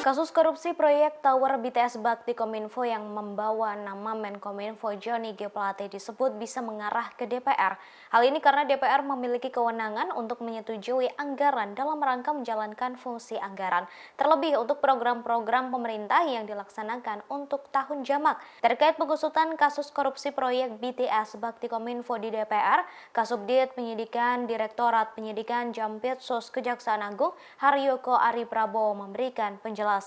Kasus korupsi proyek Tower BTS Bakti Kominfo yang membawa nama Menkominfo Johnny G. Plate disebut bisa mengarah ke DPR. Hal ini karena DPR memiliki kewenangan untuk menyetujui anggaran dalam rangka menjalankan fungsi anggaran, terlebih untuk program-program pemerintah yang dilaksanakan untuk tahun jamak. Terkait pengusutan kasus korupsi proyek BTS Bakti Kominfo di DPR, Kasubdit Penyidikan Direktorat Penyidikan Jampitsus Kejaksaan Agung Haryoko Ari Prabowo memberikan penjelasan.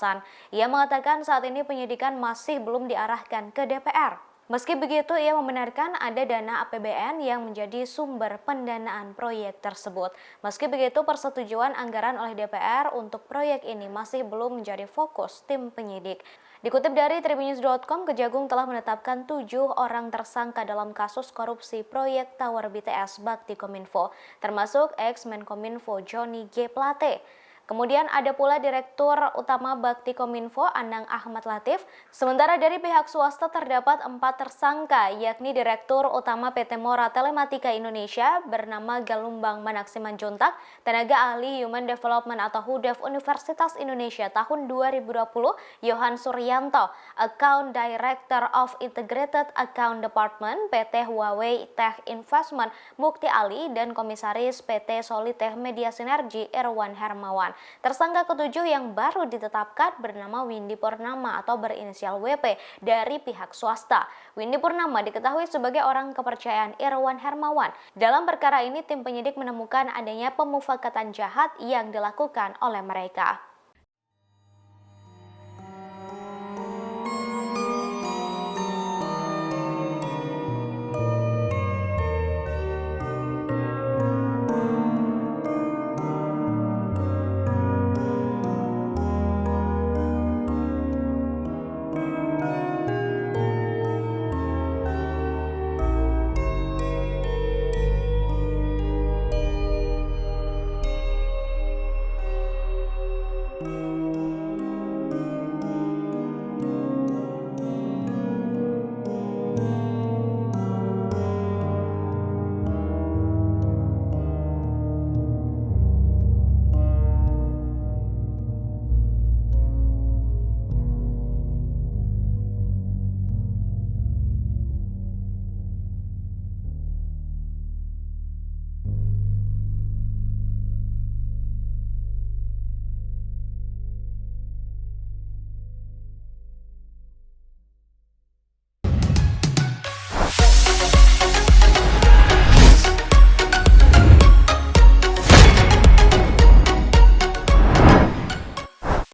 Ia mengatakan saat ini penyidikan masih belum diarahkan ke DPR. Meski begitu, ia membenarkan ada dana APBN yang menjadi sumber pendanaan proyek tersebut. Meski begitu, persetujuan anggaran oleh DPR untuk proyek ini masih belum menjadi fokus tim penyidik. Dikutip dari Tribunnews.com, Kejagung telah menetapkan 7 orang tersangka dalam kasus korupsi proyek Tower BTS Bakti Kominfo, termasuk ex-Menkominfo Johnny G. Plate. Kemudian ada pula Direktur Utama Bakti Kominfo Anang Ahmad Latif. Sementara dari pihak swasta terdapat 4 tersangka, yakni Direktur Utama PT Mora Telematika Indonesia bernama Galumbang Manaksiman Juntak, tenaga ahli Human Development atau HUDEF Universitas Indonesia tahun 2020 Yohan Suryanto, Account Director of Integrated Account Department PT Huawei Tech Investment Mukti Ali, dan Komisaris PT Solitech Media Sinergi Irwan Hermawan. Tersangka ketujuh yang baru ditetapkan bernama Windy Purnama atau berinisial WP dari pihak swasta. Windy Purnama diketahui sebagai orang kepercayaan Irwan Hermawan. Dalam perkara ini, tim penyidik menemukan adanya pemufakatan jahat yang dilakukan oleh mereka.